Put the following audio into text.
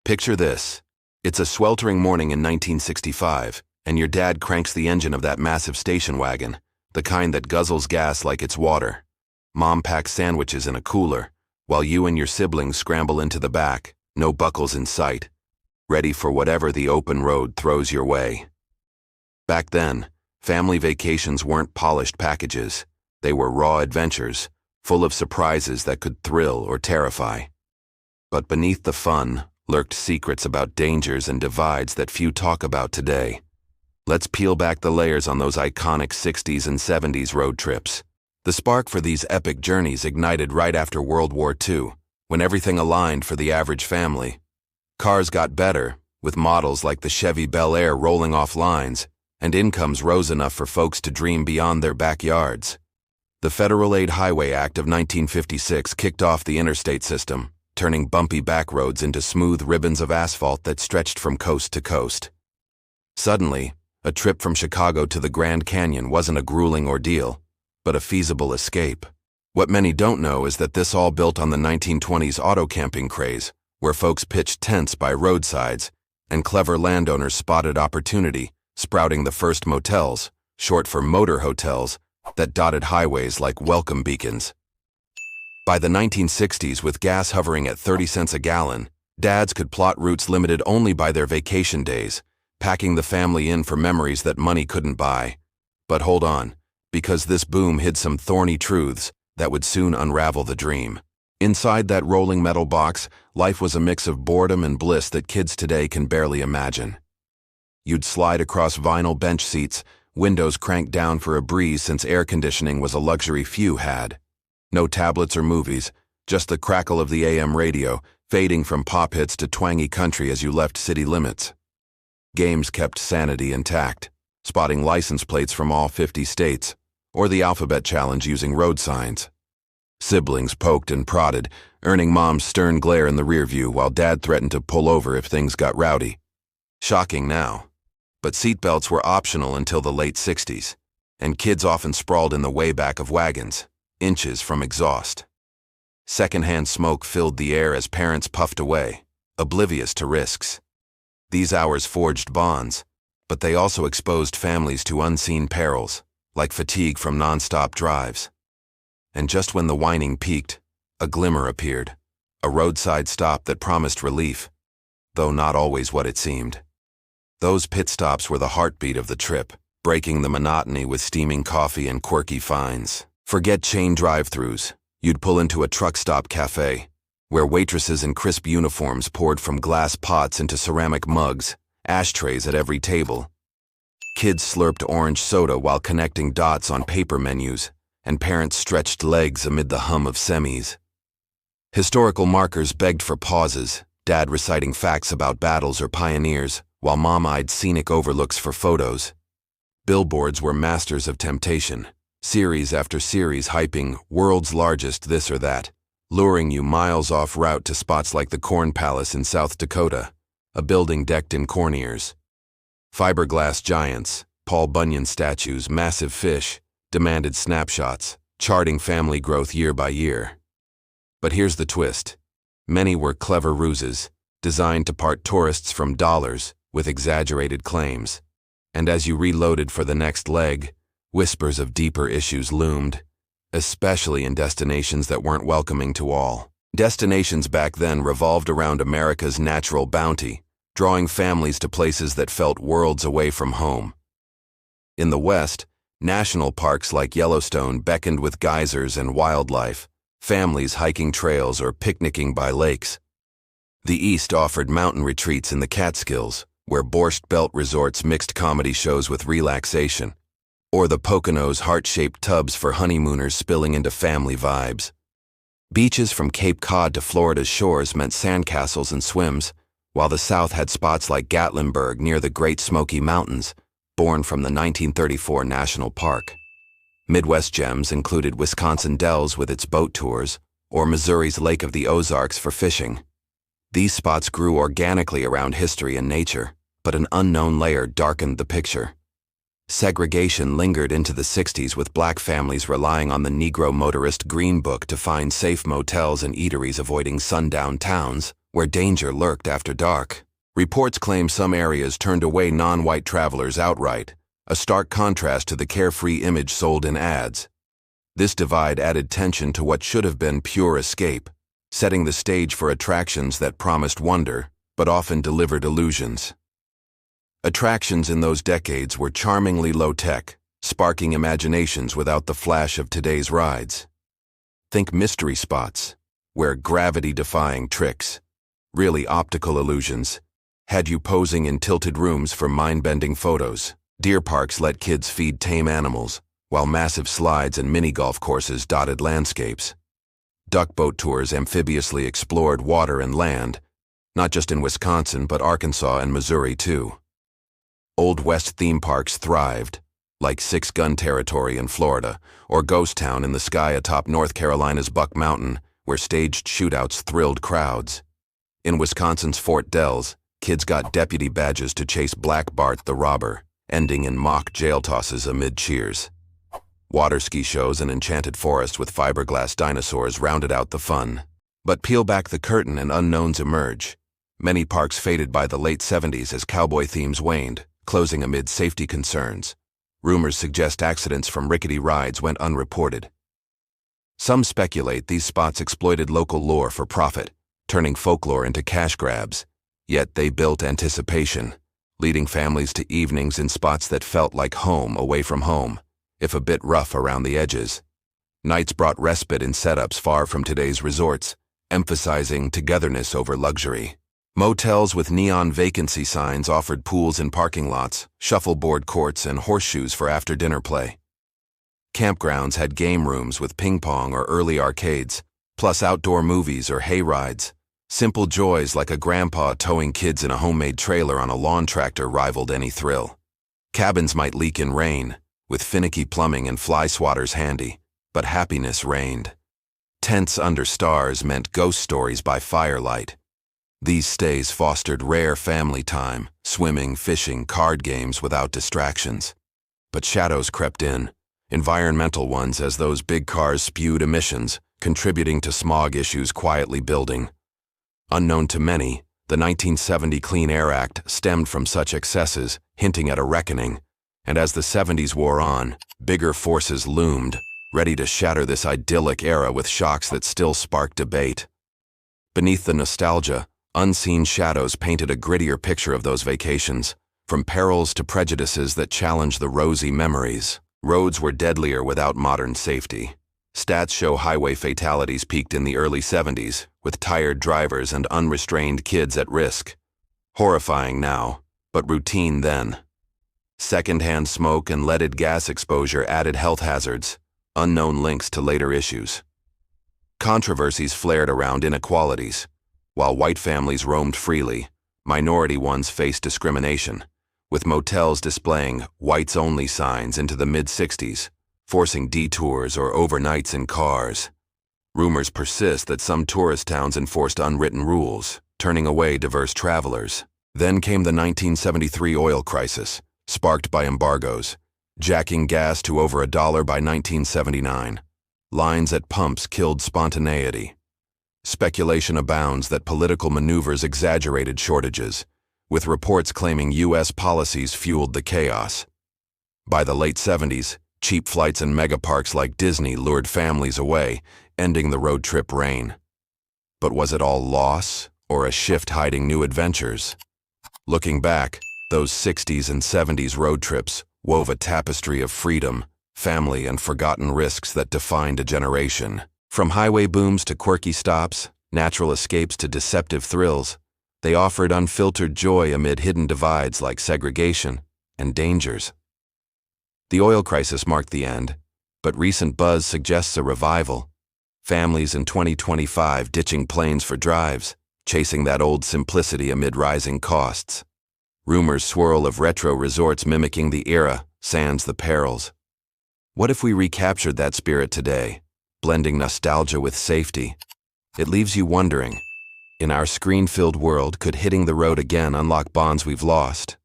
Picture this. It's a sweltering morning in 1965, and your dad cranks the engine of that massive station wagon, the kind that guzzles gas like it's water. Mom packs sandwiches in a cooler, while you and your siblings scramble into the back, no buckles in sight, ready for whatever the open road throws your way. Back then, family vacations weren't polished packages. They were raw adventures, full of surprises that could thrill or terrify. But beneath the fun lurked secrets about dangers and divides that few talk about today. Let's peel back the layers on those iconic 60s and 70s road trips. The spark for these epic journeys ignited right after World War II, when everything aligned for the average family. Cars got better, with models like the Chevy Bel Air rolling off lines, and incomes rose enough for folks to dream beyond their backyards. The Federal Aid Highway Act of 1956 kicked off the interstate system, turning bumpy back roads into smooth ribbons of asphalt that stretched from coast to coast. Suddenly, a trip from Chicago to the Grand Canyon wasn't a grueling ordeal, but a feasible escape. What many don't know is that this all built on the 1920s auto camping craze, where folks pitched tents by roadsides, and clever landowners spotted opportunity, sprouting the first motels, short for motor hotels, that dotted highways like welcome beacons. By the 1960s, with gas hovering at 30 cents a gallon, dads could plot routes limited only by their vacation days, packing the family in for memories that money couldn't buy. But hold on, because this boom hid some thorny truths that would soon unravel the dream. Inside that rolling metal box, life was a mix of boredom and bliss that kids today can barely imagine. You'd slide across vinyl bench seats, windows cranked down for a breeze since air conditioning was a luxury few had. No tablets or movies, just the crackle of the AM radio, fading from pop hits to twangy country as you left city limits. Games kept sanity intact, spotting license plates from all 50 states, or the alphabet challenge using road signs. Siblings poked and prodded, earning mom's stern glare in the rearview while dad threatened to pull over if things got rowdy. Shocking now, but seatbelts were optional until the late 60s, and kids often sprawled in the way back of wagons, inches from exhaust. Secondhand smoke filled the air as parents puffed away, oblivious to risks. These hours forged bonds, but they also exposed families to unseen perils, like fatigue from non-stop drives. And just when the whining peaked, a glimmer appeared, a roadside stop that promised relief, though not always what it seemed. Those pit stops were the heartbeat of the trip, breaking the monotony with steaming coffee and quirky finds. Forget chain drive-thrus. You'd pull into a truck stop cafe, where waitresses in crisp uniforms poured from glass pots into ceramic mugs, ashtrays at every table. Kids slurped orange soda while connecting dots on paper menus, and parents stretched legs amid the hum of semis. Historical markers begged for pauses, dad reciting facts about battles or pioneers, while mom eyed scenic overlooks for photos. Billboards were masters of temptation, series after series hyping world's largest this or that, luring you miles off route to spots like the Corn Palace in South Dakota, a building decked in corn ears. Fiberglass giants, Paul Bunyan statues, massive fish, demanded snapshots, charting family growth year by year. But here's the twist. Many were clever ruses, designed to part tourists from dollars with exaggerated claims. And as you reloaded for the next leg, whispers of deeper issues loomed, especially in destinations that weren't welcoming to all. Destinations back then revolved around America's natural bounty, drawing families to places that felt worlds away from home. In the West, national parks like Yellowstone beckoned with geysers and wildlife, families hiking trails or picnicking by lakes. The East offered mountain retreats in the Catskills, where Borscht Belt resorts mixed comedy shows with relaxation, or the Poconos heart-shaped tubs for honeymooners spilling into family vibes. Beaches from Cape Cod to Florida's shores meant sandcastles and swims, while the South had spots like Gatlinburg near the Great Smoky Mountains, born from the 1934 National Park. Midwest gems included Wisconsin Dells with its boat tours, or Missouri's Lake of the Ozarks for fishing. These spots grew organically around history and nature, but an unknown layer darkened the picture. Segregation lingered into the 60s with black families relying on the Negro motorist Green Book to find safe motels and eateries avoiding sundown towns, where danger lurked after dark. Reports claim some areas turned away non-white travelers outright, a stark contrast to the carefree image sold in ads. This divide added tension to what should have been pure escape, setting the stage for attractions that promised wonder, but often delivered illusions. Attractions in those decades were charmingly low-tech, sparking imaginations without the flash of today's rides. Think mystery spots, where gravity-defying tricks, really optical illusions, had you posing in tilted rooms for mind-bending photos. Deer parks let kids feed tame animals, while massive slides and mini-golf courses dotted landscapes. Duck boat tours amphibiously explored water and land, not just in Wisconsin but Arkansas and Missouri too. Old West theme parks thrived, like Six Gun Territory in Florida, or Ghost Town in the sky atop North Carolina's Buck Mountain, where staged shootouts thrilled crowds. In Wisconsin's Fort Dells, kids got deputy badges to chase Black Bart the robber, ending in mock jail tosses amid cheers. Water ski shows and enchanted forest with fiberglass dinosaurs rounded out the fun. But peel back the curtain and unknowns emerge. Many parks faded by the late 70s as cowboy themes waned, closing amid safety concerns. Rumors suggest accidents from rickety rides went unreported. Some speculate these spots exploited local lore for profit, turning folklore into cash grabs. Yet they built anticipation, leading families to evenings in spots that felt like home away from home, if a bit rough around the edges. Nights brought respite in setups far from today's resorts, emphasizing togetherness over luxury. Motels with neon vacancy signs offered pools in parking lots, shuffleboard courts, and horseshoes for after-dinner play. Campgrounds had game rooms with ping pong or early arcades, plus outdoor movies or hay rides. Simple joys like a grandpa towing kids in a homemade trailer on a lawn tractor rivaled any thrill. Cabins might leak in rain, with finicky plumbing and fly swatters handy, but happiness reigned. Tents under stars meant ghost stories by firelight. These stays fostered rare family time, swimming, fishing, card games without distractions. But shadows crept in, environmental ones as those big cars spewed emissions, contributing to smog issues quietly building. Unknown to many, the 1970 Clean Air Act stemmed from such excesses, hinting at a reckoning. And as the 70s wore on, bigger forces loomed, ready to shatter this idyllic era with shocks that still spark debate. Beneath the nostalgia, unseen shadows painted a grittier picture of those vacations, from perils to prejudices that challenged the rosy memories. Roads were deadlier without modern safety. Stats show highway fatalities peaked in the early 70s, with tired drivers and unrestrained kids at risk. Horrifying now, but routine then. Secondhand smoke and leaded gas exposure added health hazards, unknown links to later issues. Controversies flared around inequalities. While white families roamed freely, minority ones faced discrimination, with motels displaying whites-only signs into the mid-60s, forcing detours or overnights in cars. Rumors persist that some tourist towns enforced unwritten rules, turning away diverse travelers. Then came the 1973 oil crisis, sparked by embargoes, jacking gas to over $1 by 1979. Lines at pumps killed spontaneity. Speculation abounds that political maneuvers exaggerated shortages, with reports claiming U.S. policies fueled the chaos. By the late 70s, cheap flights and megaparks like Disney lured families away, ending the road trip reign. But was it all loss, or a shift hiding new adventures? Looking back, those 60s and 70s road trips wove a tapestry of freedom, family, and forgotten risks that defined a generation. From highway booms to quirky stops, natural escapes to deceptive thrills, they offered unfiltered joy amid hidden divides like segregation and dangers. The oil crisis marked the end, but recent buzz suggests a revival. Families in 2025 ditching planes for drives, chasing that old simplicity amid rising costs. Rumors swirl of retro resorts mimicking the era, sans the perils. What if we recaptured that spirit today, blending nostalgia with safety? It leaves you wondering, in our screen-filled world, could hitting the road again unlock bonds we've lost?